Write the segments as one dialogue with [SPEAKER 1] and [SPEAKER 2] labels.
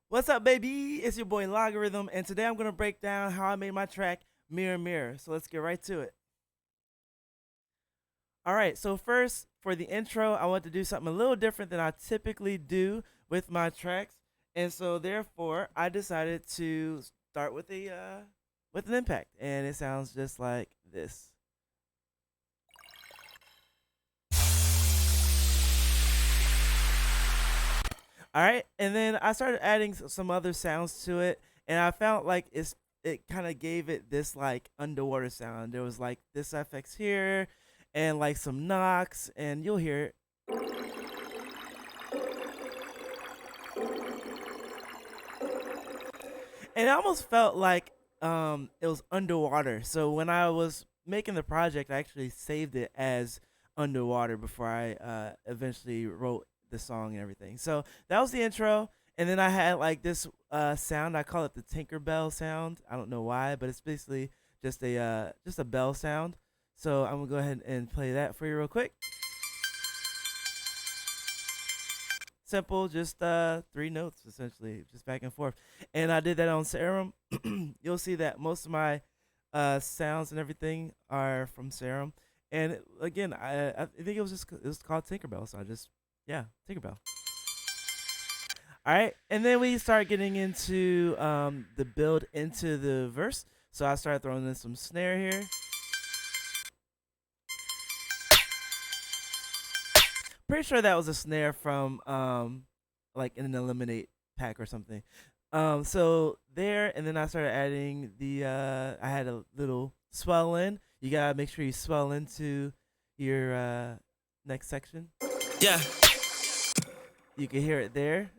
[SPEAKER 1] What's up, baby? It's your boy Logirhythm, and today I'm gonna break down how I made my track Mirror Mirror. So let's get right to it. All right, so first for the intro, I want to do something a little different than I typically do with my tracks, and so therefore I decided to start with a with an impact, and it sounds just like this. All right, and then I started adding some other sounds to it, and I found like it kind of gave it this like underwater sound. There was like this FX here, and like some knocks, and you'll hear it. And it almost felt like it was underwater. So when I was making the project, I actually saved it as underwater before I eventually wrote the song and everything. So that was the intro, and then I had like this sound. I call it the Tinkerbell sound. I don't know why, but it's basically just a bell sound. So I'm gonna go ahead and play that for you real quick. Simple, just three notes essentially, just back and forth. And I did that on Serum. You'll see that most of my sounds and everything are from Serum. And again, I think it was called Tinkerbell, so I just yeah, Tinkerbell. All right, and then we start getting into the build into the verse. So I started throwing in some snare here. Pretty sure that was a snare from like in an eliminate pack or something. So there, and then I started adding the I had a little swell in. You gotta make sure you swell into your next section.
[SPEAKER 2] Yeah.
[SPEAKER 1] You can hear it there.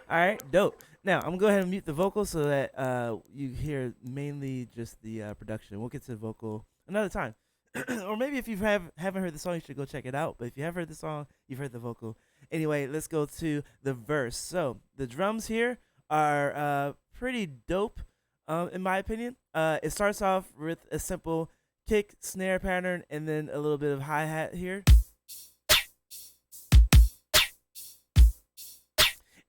[SPEAKER 1] All right, dope. Now I'm gonna go ahead and mute the vocal so that you hear mainly just the production. We'll get to the vocal another time. Or maybe if you haven't heard the song, you should go check it out. But if you have heard the song, you've heard the vocal. Anyway, let's go to the verse. So the drums here are pretty dope, in my opinion. It starts off with a simple kick snare pattern and then a little bit of hi hat here.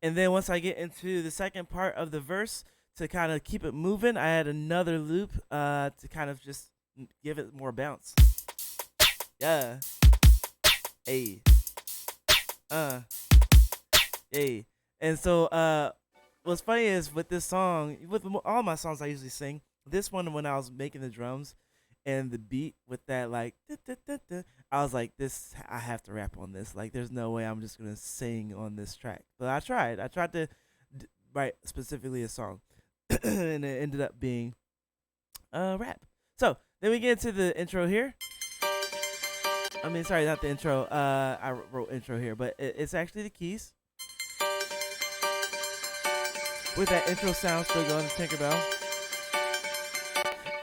[SPEAKER 1] And then once I get into the second part of the verse, to kind of keep it moving, I add another loop to kind of just give it more bounce. Yeah. Hey. Uh. Hey. And so what's funny is with this song, with all my songs I usually sing, this one when I was making the drums and the beat with that like I was like, this I have to rap on this. Like there's no way I'm just gonna sing on this track. But I tried. I tried to write specifically a song. And it ended up being rap. So then we get into the intro here. I mean, sorry, not the intro. I wrote intro here, but it's actually the keys. With that intro sound still going to Tinkerbell.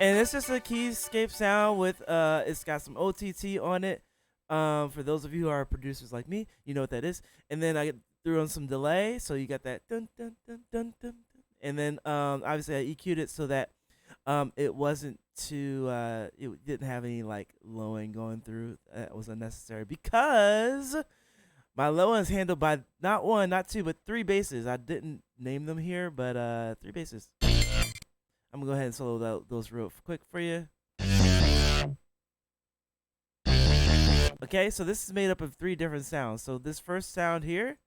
[SPEAKER 1] And it's just a keyscape sound with it's got some OTT on it. For those of you who are producers like me, you know what that is. And then I threw on some delay, so you got that dun dun dun dun dun. And then obviously I EQ'd it so that it wasn't too it didn't have any like low end going through. That was unnecessary because my low end is handled by not one, not two, but three basses. I didn't name them here, but three basses. I'm gonna go ahead and solo those real quick for you. Okay, so this is made up of three different sounds. So this first sound here,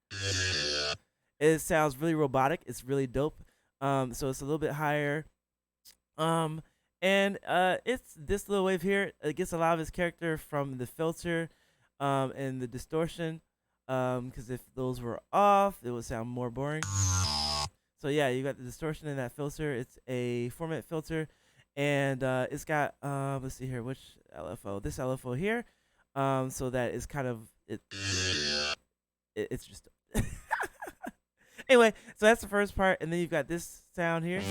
[SPEAKER 1] it sounds really robotic. It's really dope. So it's a little bit higher. And it's this little wave here. It gets a lot of its character from the filter, and the distortion. Because if those were off, it would sound more boring. So yeah, you got the distortion in that filter. It's a format filter, and it's got let's see here, which LFO? This LFO here. So that is kind of it's just anyway. So that's the first part, and then you've got this sound here,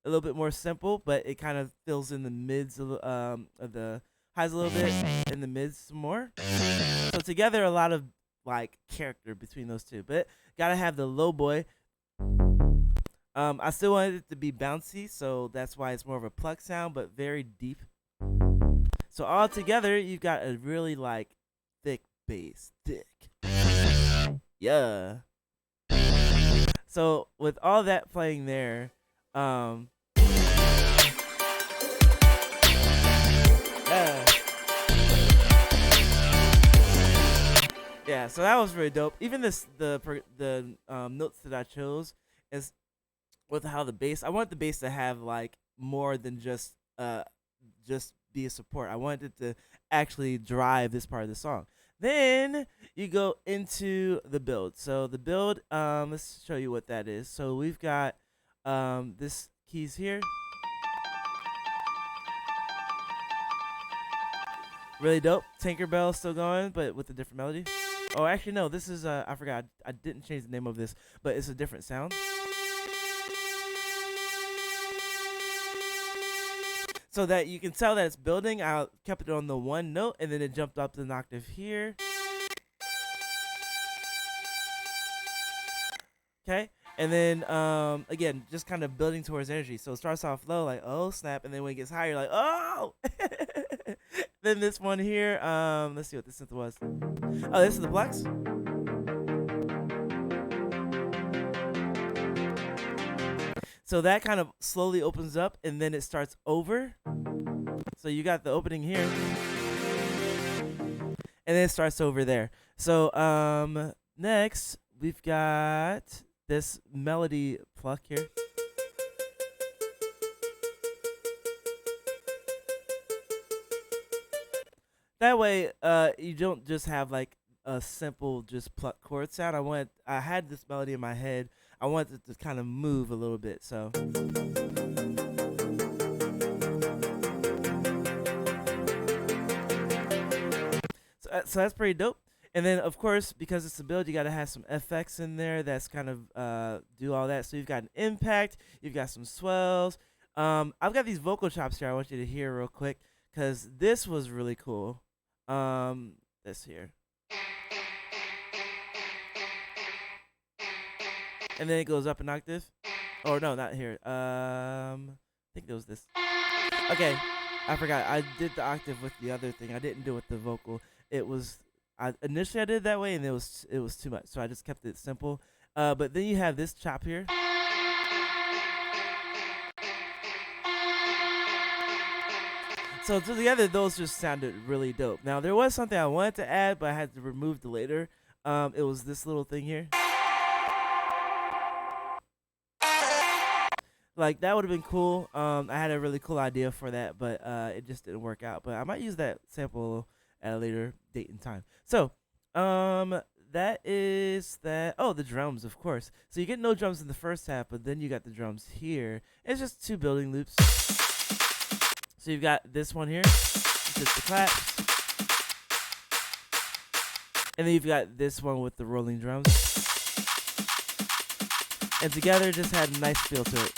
[SPEAKER 1] a little bit more simple, but it kind of fills in the mids of the highs a little bit, and the mids some more. So together, a lot of like character between those two, but gotta have the low boy. I still wanted it to be bouncy, so that's why it's more of a pluck sound, but very deep. So all together, you've got a really like thick bass, thick. Yeah. So with all that playing there, um, yeah, yeah. So that was really dope. Even the notes that I chose is with how the bass. I want the bass to have like more than just be a support. I wanted it to actually drive this part of the song. Then you go into the build. So the build, let's show you what that is. So we've got this keys here. Really dope. Tinkerbell still going, but with a different melody. Oh, actually no, this is I forgot. I didn't change the name of this, but it's a different sound. So that you can tell that it's building. I kept it on the one note, and then it jumped up to an octave here. Okay, and then again, just kind of building towards energy. So it starts off low, like oh snap, and then when it gets higher, like oh. Then this one here, let's see what this synth was. Oh, this is the Plex. So that kind of slowly opens up, and then it starts over. So you got the opening here, and then it starts over there. So next we've got this melody pluck here. That way, you don't just have like a simple just pluck chord sound. I had this melody in my head. I wanted it to kind of move a little bit. So that's pretty dope. And then of course, because it's a build, you gotta have some FX in there that's kind of do all that. So you've got an impact, you've got some swells. I've got these vocal chops here. I want you to hear real quick because this was really cool. This here. And then it goes up an octave. Or no, not here. I think it was this. Okay, I forgot. I did the octave with the other thing. I didn't do it with the vocal. It was initially I did it that way, and it was too much. So I just kept it simple. But then you have this chop here. So together, those just sounded really dope. Now there was something I wanted to add, but I had to remove the later. It was this little thing here. Like that would have been cool. I had a really cool idea for that, but it just didn't work out. But I might use that sample at a later date and time. So, that is that. Oh, the drums, of course. So you get no drums in the first half, but then you got the drums here. It's just 2 building loops. So you've got this one here, just the claps, and then you've got this one with the rolling drums, and together just had a nice feel to it.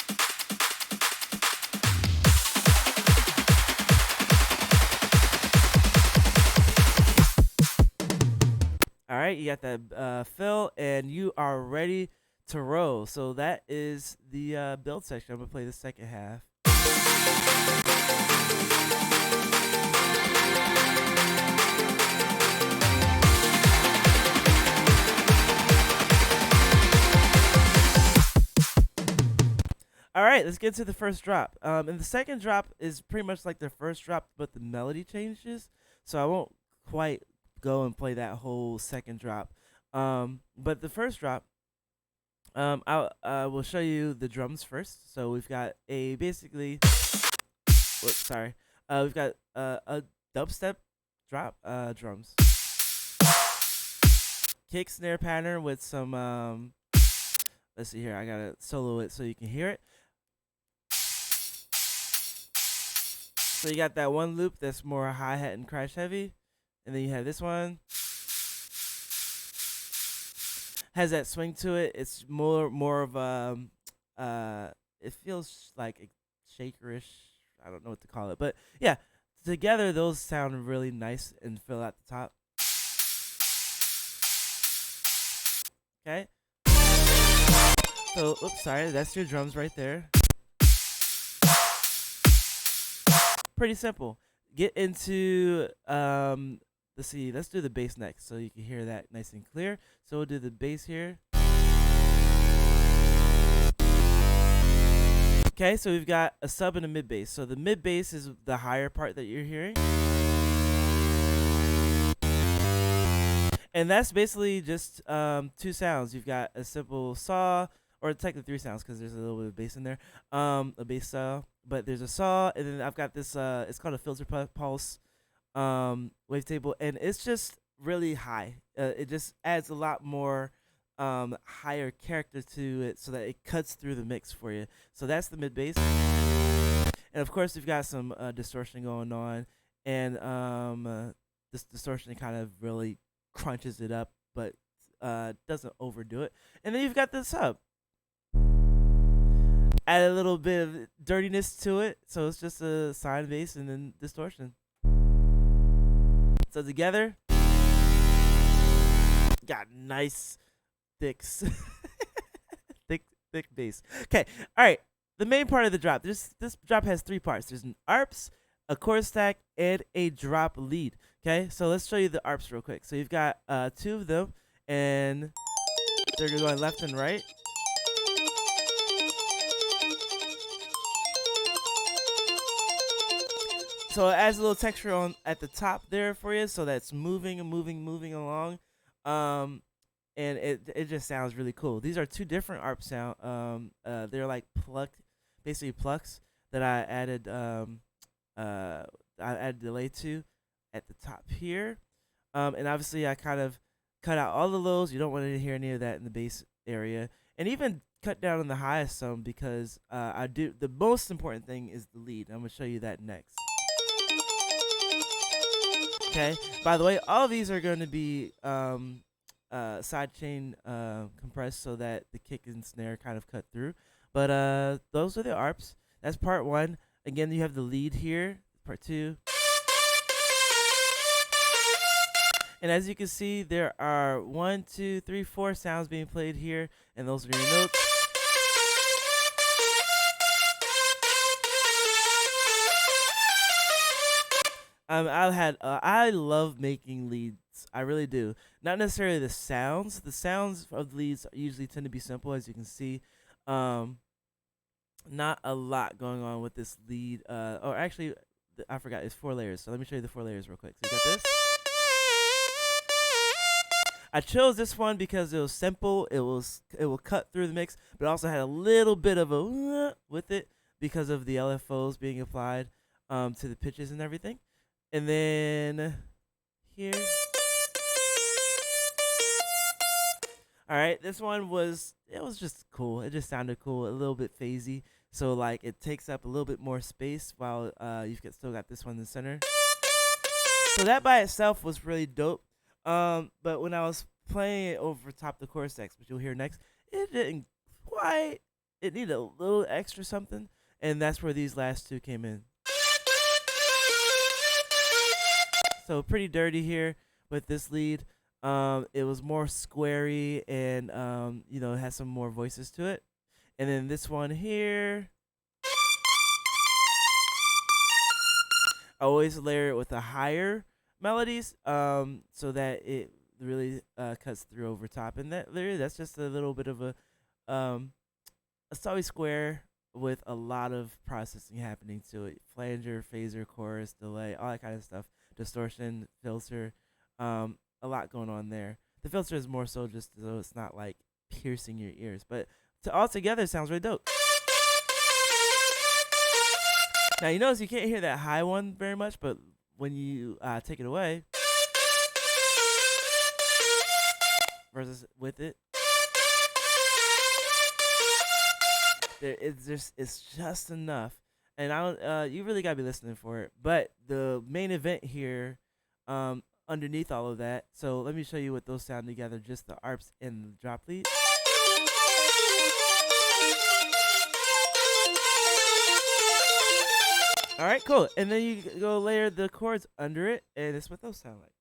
[SPEAKER 1] All right, you got that fill, and you are ready to roll. So that is the build section. I'm gonna play the second half. All right, let's get to the first drop. And the second drop is pretty much like the first drop, but the melody changes. So I won't quite go and play that whole second drop. But the first drop, I will show you the drums first. So we've got a basically, whoops, sorry. We've got a dubstep drop, drums, kick snare pattern with some let's see here. I gotta solo it so you can hear it. So you got that one loop that's more hi-hat and crash heavy, and then you have this one. Has that swing to it. It's more of it feels like a shakerish. I don't know what to call it, but yeah, together those sound really nice and fill out the top. Okay. So, oops, sorry, that's your drums right there. Pretty simple. Get into let's see, let's do the bass next so you can hear that nice and clear. So we'll do the bass here. Okay, so we've got a sub and a mid bass. So the mid bass is the higher part that you're hearing. And that's basically just two sounds. You've got a simple saw, or technically three sounds because there's a little bit of bass in there, a bass saw. But there's a saw, and then I've got this. It's called a filter pulse wavetable, and it's just really high. It just adds a lot more higher character to it, so that it cuts through the mix for you. So that's the mid bass, and of course we've got some distortion going on, and this distortion kind of really crunches it up, but doesn't overdo it. And then you've got the sub. Add a little bit of dirtiness to it, so it's just a sine bass and then distortion. So together, got nice thick bass. Okay, all right. The main part of the drop. This drop has three parts. There's an arps, a chord stack, and a drop lead. Okay, so let's show you the arps real quick. So you've got two of them, and they're going left and right. So it adds a little texture on at the top there for you, so that's moving along, and it just sounds really cool. These are two different arp sound. They're like basically plucks that I added delay to at the top here, and obviously I kind of cut out all the lows. You don't want to hear any of that in the bass area, and even cut down on the highest some because I do. The most important thing is the lead. I'm gonna show you that next. Okay. By the way, all of these are going to be sidechain compressed so that the kick and snare kind of cut through. But those are the arps. That's part one. Again, you have the lead here. Part two. And as you can see, there are 1, 2, 3, 4 sounds being played here, and those are your notes. I love making leads. I really do. Not necessarily the sounds. The sounds of the leads usually tend to be simple, as you can see. Not a lot going on with this lead. Or actually, I forgot. It's 4 layers. So let me show you the 4 layers real quick. So you got this. I chose this one because it was simple. It will cut through the mix, but also had a little bit of a with it because of the LFOs being applied to the pitches and everything. And then here. All right, this one was just cool. It just sounded cool, a little bit phasey. So like it takes up a little bit more space while you've still got this one in the center. So that by itself was really dope. But when I was playing it over top the chord stacks, which you'll hear next, it didn't quite. It needed a little extra something, and that's where these last two came in. So pretty dirty here with this lead. It was more squarey and it has some more voices to it. And then this one here, I always layer it with the higher melodies, so that it really cuts through over top. And that's just a little bit of a solid square with a lot of processing happening to it. Flanger, phaser, chorus, delay, all that kind of stuff. Distortion, filter, a lot going on there. The filter is more so just so it's not like piercing your ears, but all together it sounds really dope. Now you notice you can't hear that high one very much, but when you take it away versus with it, it's just enough. And I don't. You really gotta be listening for it. But the main event here, underneath all of that. So let me show you what those sound together. Just the arps and the drop lead. All right, cool. And then you go layer the chords under it, and it's what those sound like.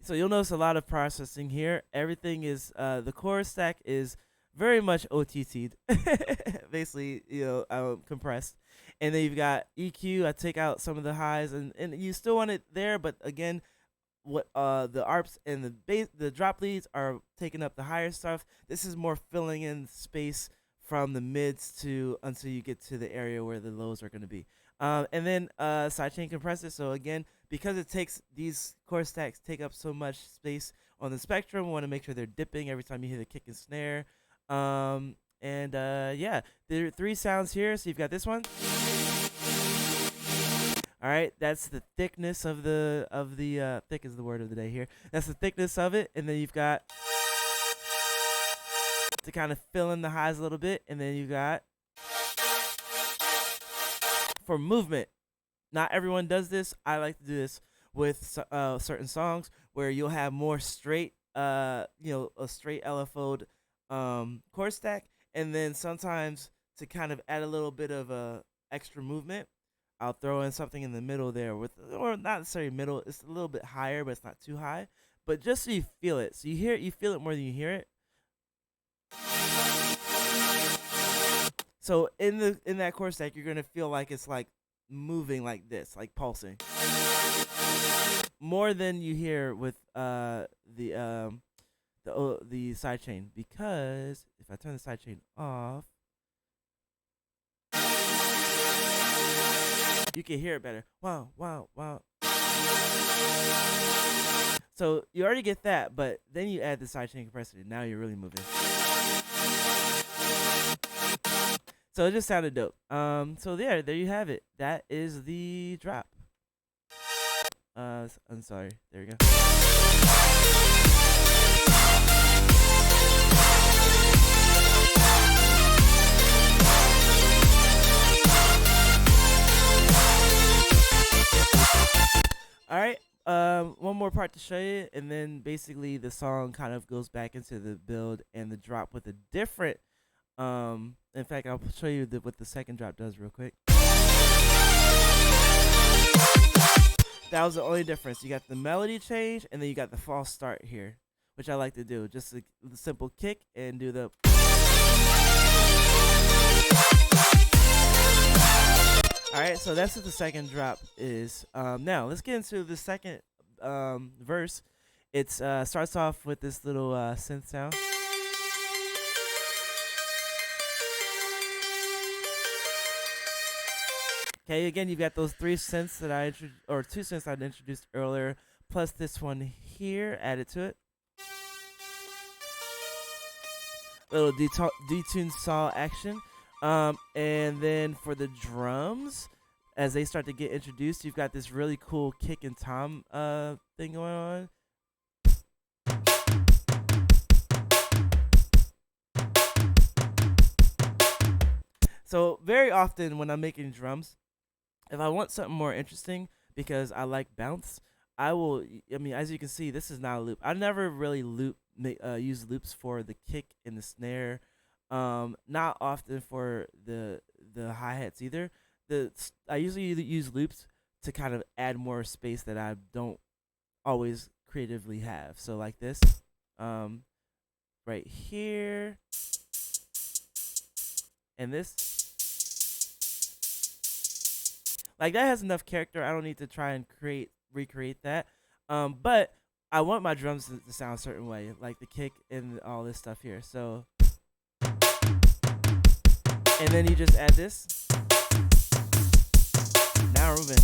[SPEAKER 1] So you'll notice a lot of processing here. Everything is the chorus stack is very much OTT'd, basically, compressed. And then you've got EQ. I take out some of the highs, and you still want it there, but again, what the arps and the bass, the drop leads are taking up the higher stuff. This is more filling in space from the mids to until you get to the area where the lows are going to be. And then sidechain compressor. So again, because it takes these chord stacks take up so much space on the spectrum, we want to make sure they're dipping every time you hit a kick and snare. And yeah, there are 3 sounds here. So you've got this one. All right, that's the thickness of the thick is the word of the day here. That's the thickness of it, and then you've got to kind of fill in the highs a little bit, and then you got for movement. Not everyone does this. I like to do this with certain songs where you'll have more straight, a straight LFO'd chord stack, and then sometimes to kind of add a little bit of extra movement, I'll throw in something in the middle there or not necessarily middle. It's a little bit higher, but it's not too high. But just so you feel it, so you feel it more than you hear it. So in that chord stack, you're gonna feel like it's like moving like this, like pulsing, more than you hear with the sidechain. Because if I turn the sidechain off, you can hear it better. Wow, wow, wow. So you already get that, but then you add the sidechain compressor. Now you're really moving. So it just sounded dope. So there you have it. That is the drop. I'm sorry. There we go. All right. One more part to show you, and then basically the song kind of goes back into the build and the drop with a different. In fact, I'll show you what the second drop does real quick. That was the only difference. You got the melody change, and then you got the false start here, which I like to do. Just a simple kick and do the. All right, so that's what the second drop is. Now let's get into the second verse. It starts off with this little synth sound. Okay, again, you've got those 3 synths that or 2 synths I introduced earlier, plus this one here added to it. Little detune saw action. And then for the drums, as they start to get introduced, you've got this really cool kick and tom thing going on. So very often when I'm making drums, if I want something more interesting, because I like bounce, I mean, as you can see, this is not a loop. I never really use loops for the kick and the snare. Not often for the hi-hats either. I usually use loops to kind of add more space that I don't always creatively have. So like this, right here, and this. Like that has enough character. I don't need to try and recreate that. But I want my drums to sound a certain way, like the kick and all this stuff here. So, and then you just add this. Now we're moving.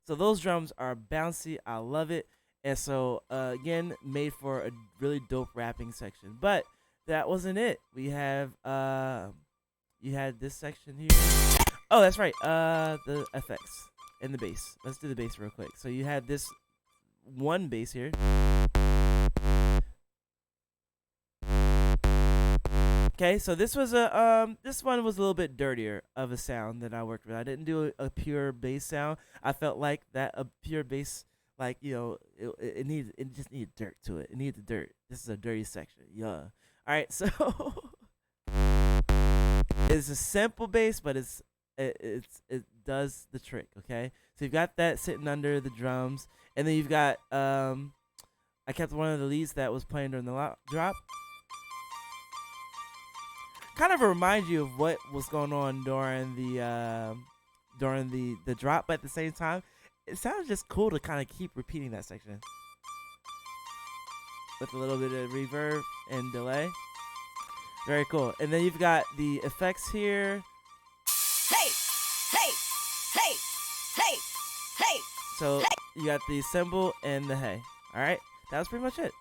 [SPEAKER 1] So those drums are bouncy. I love it. And so again, made for a really dope rapping section. But that wasn't it. We have you had this section here. Oh, that's right. The effects and the bass. Let's do the bass real quick. So you had this one bass here. Okay, so this was this one was a little bit dirtier of a sound than I worked with. I didn't do a pure bass sound. I felt like that a pure bass, like, you know, it just needed dirt to it. It needed the dirt. This is a dirty section. Yeah. All right, so it's a simple bass, but it does the trick. Okay, so you've got that sitting under the drums, and then you've got I kept one of the leads that was playing during the drop. Kind of remind you of what was going on during the drop, but at the same time, it sounds just cool to kind of keep repeating that section with a little bit of reverb and delay. Very cool. And then you've got the effects here.
[SPEAKER 2] Hey, hey, hey, hey, hey.
[SPEAKER 1] So you got the cymbal and the hey. All right, that was pretty much it.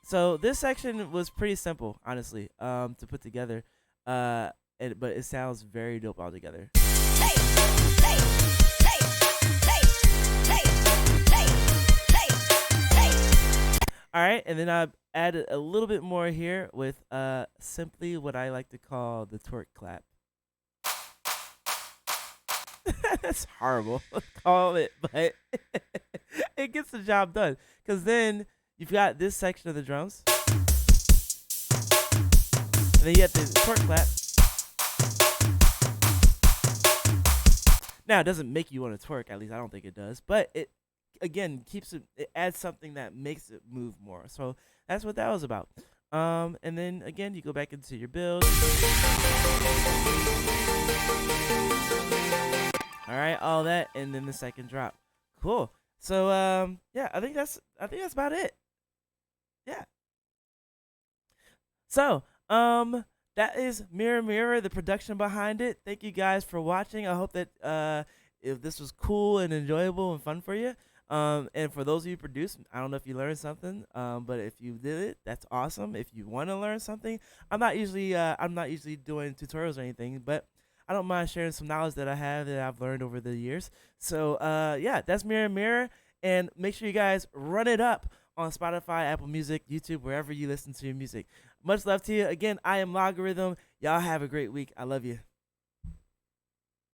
[SPEAKER 1] So this section was pretty simple, honestly, to put together. But it sounds very dope altogether.
[SPEAKER 2] Hey, hey, hey, hey, hey, hey, hey, hey.
[SPEAKER 1] All right, and then I added a little bit more here with simply what I like to call the twerk clap. That's horrible. Call it, but it gets the job done. Because then you've got this section of the drums, and then you have the twerk clap. Now it doesn't make you want to twerk. At least I don't think it does. But it again keeps it. It adds something that makes it move more. So that's what that was about. And then again, you go back into your build. All right, all that, and then the second drop. Cool. So yeah, I think that's about it. Yeah. So that is Mirror Mirror, the production behind it. Thank you guys for watching. I hope that if this was cool and enjoyable and fun for you. And for those of you who produce, I don't know if you learned something, but if you did it, that's awesome. If you want to learn something, I'm not usually doing tutorials or anything, but I don't mind sharing some knowledge that I have that I've learned over the years. So yeah, that's Mirror Mirror, and make sure you guys run it up on Spotify, Apple Music, YouTube, wherever you listen to your music. Much love to you. Again, I am Logirhythm. Y'all have a great week. I love you.